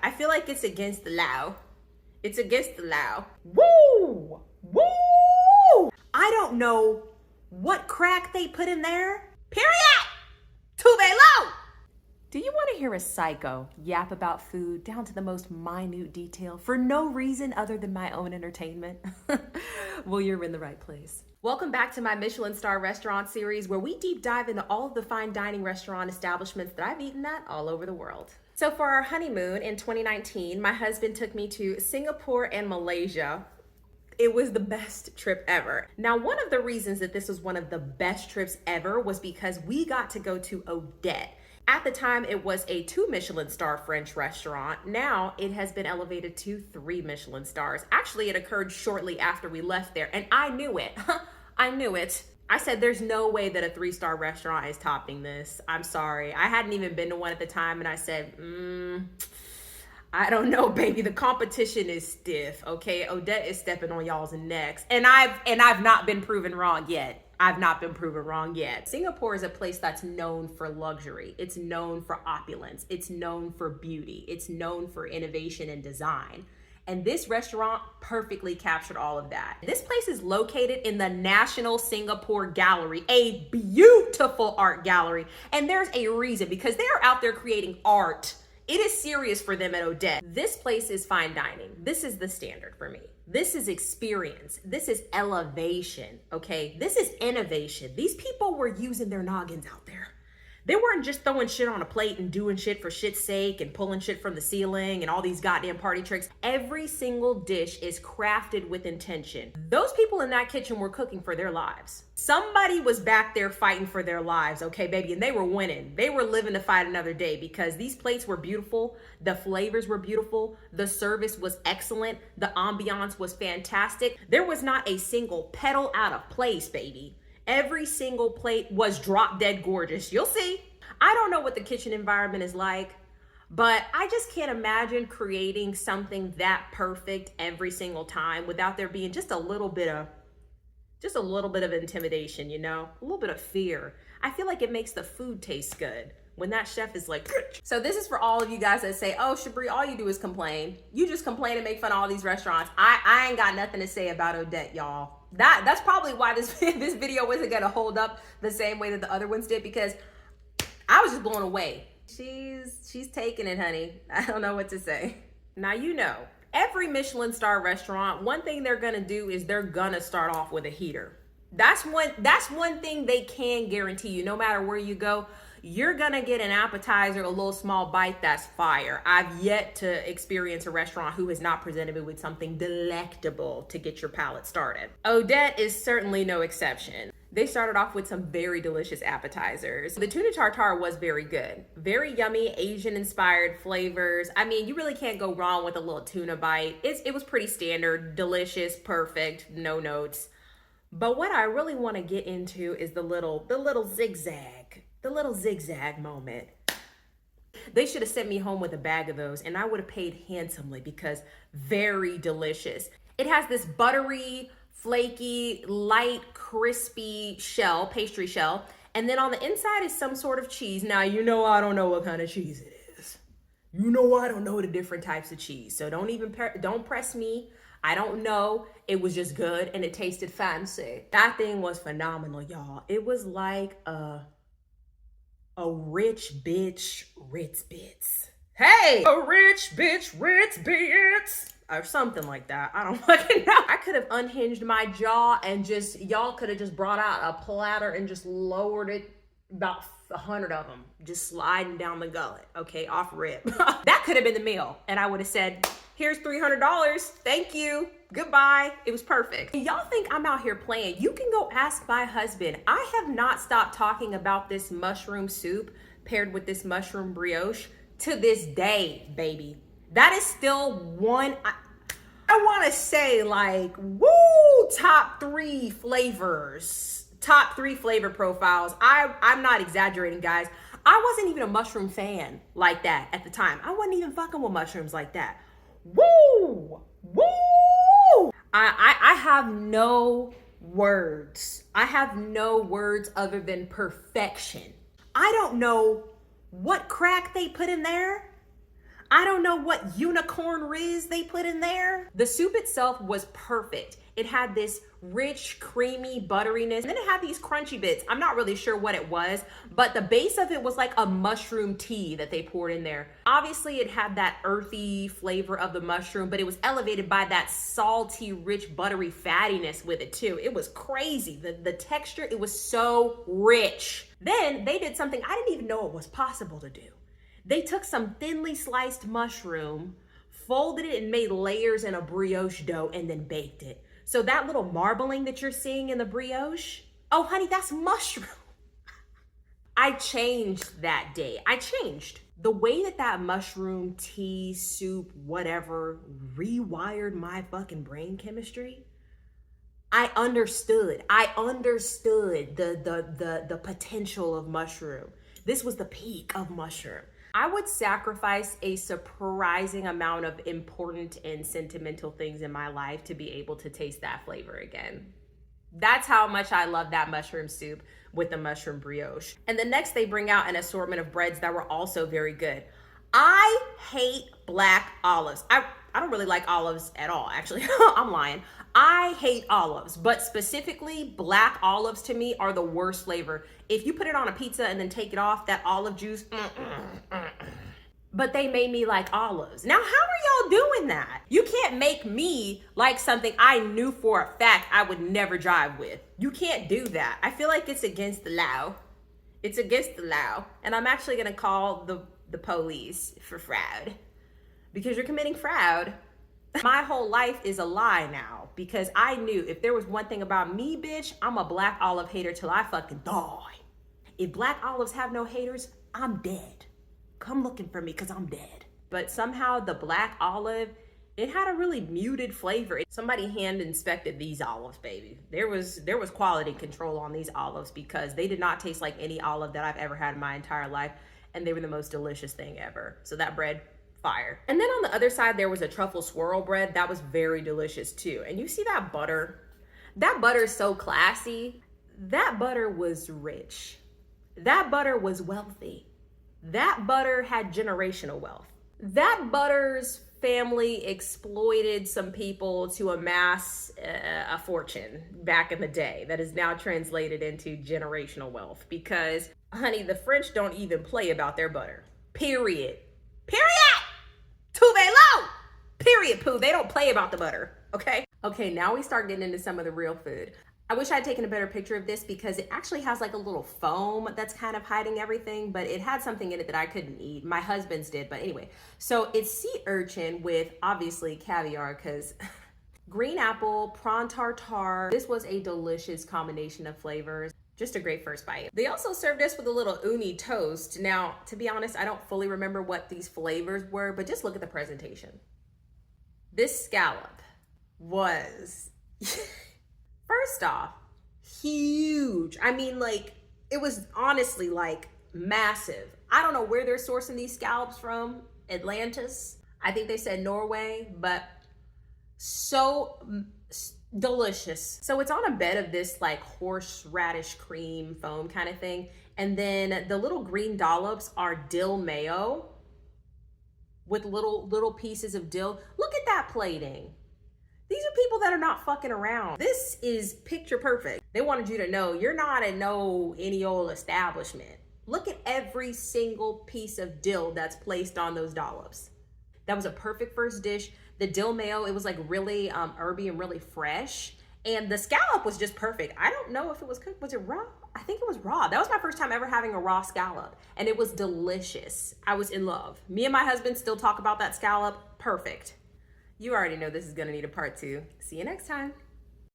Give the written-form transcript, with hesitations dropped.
I feel like it's against the law. It's against the law. Woo! Woo! I don't know what crack they put in there. Period! Too low. Do you want to hear a psycho yap about food down to the most minute detail for no reason other than my own entertainment? Well, you're in the right place. Welcome back to my Michelin star restaurant series, where we deep dive into all of the fine dining restaurant establishments that I've eaten at all over the world. So for our honeymoon in 2019, my husband took me to Singapore and Malaysia. It was the best trip ever. Now, one of the reasons that this was one of the best trips ever was because we got to go to Odette. At the time, it was a 2 Michelin star French restaurant. Now it has been elevated to 3 Michelin stars. Actually, it occurred shortly after we left there, and I knew it. I knew it. I said, there's no way that a 3-star restaurant is topping this. I'm sorry. I hadn't even been to one at the time, and I said, I don't know, baby. The competition is stiff, okay? Odette is stepping on y'all's necks, and I've not been proven wrong yet. I've not been proven wrong yet. Singapore is a place that's known for luxury. It's known for opulence. It's known for beauty. It's known for innovation and design. And this restaurant perfectly captured all of that. This place is located in the National Singapore Gallery, a beautiful art gallery. And there's a reason, because they are out there creating art. It is serious for them at Odette. This place is fine dining. This is the standard for me. This is experience. This is elevation, okay? This is innovation. These people were using their noggins out there. They weren't just throwing shit on a plate and doing shit for shit's sake and pulling shit from the ceiling and all these goddamn party tricks. Every single dish is crafted with intention. Those people in that kitchen were cooking for their lives. Somebody was back there fighting for their lives, okay, baby? And they were winning. They were living to fight another day, because these plates were beautiful. The flavors were beautiful. The service was excellent. The ambiance was fantastic. There was not a single petal out of place, baby. Every single plate was drop dead gorgeous. You'll see. I don't know what the kitchen environment is like, but I just can't imagine creating something that perfect every single time without there being just a little bit of intimidation, you know, a little bit of fear. I feel like it makes the food taste good when that chef is like, so this is for all of you guys that say, oh, Shabri, all you do is complain. You just complain and make fun of all these restaurants. I ain't got nothing to say about Odette, y'all. That's probably why this video wasn't gonna hold up the same way that the other ones did, because I was just blown away. She's taking it, honey. I don't know what to say. Now, you know, every Michelin star restaurant, one thing they're gonna do is they're gonna start off with a heater. That's one thing they can guarantee you. No matter where you go, you're gonna get an appetizer, a little small bite that's fire. I've yet to experience a restaurant who has not presented me with something delectable to get your palate started. Odette is certainly no exception. They started off with some very delicious appetizers. The tuna tartare was very good. Very yummy, Asian-inspired flavors. I mean, you really can't go wrong with a little tuna bite. It was pretty standard, delicious, perfect, no notes. But what I really want to get into is the little zigzag moment. They should have sent me home with a bag of those, and I would have paid handsomely, because very delicious. It has this buttery, flaky, light, crispy shell, pastry shell, and then on the inside is some sort of cheese. Now, you know I don't know what kind of cheese it is. You know I don't know the different types of cheese, so don't press me. I don't know. It was just good, and it tasted fancy. That thing was phenomenal, y'all. It was like a rich bitch Ritz Bits. Hey! A rich bitch Ritz Bits! Or something like that. I don't fucking know. I could have unhinged my jaw and y'all could have just brought out a platter and just lowered it, about 100 of them, just sliding down the gullet, okay, off rip. That could have been the meal, and I would have said, here's $300, thank you, goodbye. It was perfect. Y'all think I'm out here playing? You can go ask my husband. I have not stopped talking about this mushroom soup paired with this mushroom brioche to this day, baby. That is still one, I want to say, like, woo, top 3 flavors, top 3 flavor profiles. I'm not exaggerating, guys. I wasn't even a mushroom fan like that at the time. I wasn't even fucking with mushrooms like that. Woo! Woo! I have no words. I have no words other than perfection. I don't know what crack they put in there. I don't know what unicorn riz they put in there. The soup itself was perfect. It had this rich, creamy butteriness, and then it had these crunchy bits. I'm not really sure what it was, but the base of it was like a mushroom tea that they poured in there. Obviously, it had that earthy flavor of the mushroom, but it was elevated by that salty, rich, buttery fattiness with it too. It was crazy. The texture, it was so rich. Then they did something I didn't even know it was possible to do. They took some thinly sliced mushroom, folded it and made layers in a brioche dough and then baked it. So that little marbling that you're seeing in the brioche, oh honey, that's mushroom. I changed that day. I changed. The way that mushroom, tea, soup, whatever, rewired my fucking brain chemistry, I understood the potential of mushroom. This was the peak of mushroom. I would sacrifice a surprising amount of important and sentimental things in my life to be able to taste that flavor again. That's how much I love that mushroom soup with the mushroom brioche. And the next they bring out an assortment of breads that were also very good. I hate black olives. I don't really like olives at all, actually. I'm lying. I hate olives, but specifically black olives to me are the worst flavor. If you put it on a pizza and then take it off, that olive juice, but they made me like olives. Now, how are y'all doing that? You can't make me like something I knew for a fact I would never drive with. You can't do that. I feel like it's against the law. It's against the law. And I'm actually gonna call the police for fraud because you're committing fraud. My whole life is a lie now because I knew if there was one thing about me, bitch, I'm a black olive hater till I fucking die. If black olives have no haters, I'm dead. Come looking for me because I'm dead. But somehow the black olive, it had a really muted flavor. Somebody hand inspected these olives, baby. There was quality control on these olives because they did not taste like any olive that I've ever had in my entire life. And they were the most delicious thing ever. So that bread, fire. And then on the other side, there was a truffle swirl bread that was very delicious too. And you see that butter? That butter is so classy. That butter was rich. That butter was wealthy. That butter had generational wealth. That butter's family exploited some people to amass a fortune back in the day that is now translated into generational wealth because, honey, the French don't even play about their butter. Period. Period! Tout low. Period, poo. They don't play about the butter, okay? Okay, now we start getting into some of the real food. I wish I had taken a better picture of this because it actually has like a little foam that's kind of hiding everything, but it had something in it that I couldn't eat. My husband's did, but anyway. So it's sea urchin with obviously caviar because green apple, prawn tartare. This was a delicious combination of flavors. Just a great first bite. They also served us with a little uni toast. Now, to be honest, I don't fully remember what these flavors were, but just look at the presentation. This scallop was, first off, huge. I mean, like, it was honestly like massive. I don't know where they're sourcing these scallops from. Atlantis. I think they said Norway, but so delicious. So it's on a bed of this like horseradish cream foam kind of thing. And then the little green dollops are dill mayo with little pieces of dill. Look at that plating. These are people that are not fucking around. This is picture perfect. They wanted you to know you're not at any old establishment. Look at every single piece of dill that's placed on those dollops. That was a perfect first dish. The dill mayo, it was like really herby and really fresh. And the scallop was just perfect. I don't know if it was cooked. Was it raw? I think it was raw. That was my first time ever having a raw scallop. And it was delicious. I was in love. Me and my husband still talk about that scallop. Perfect. You already know this is gonna need a part 2. See you next time.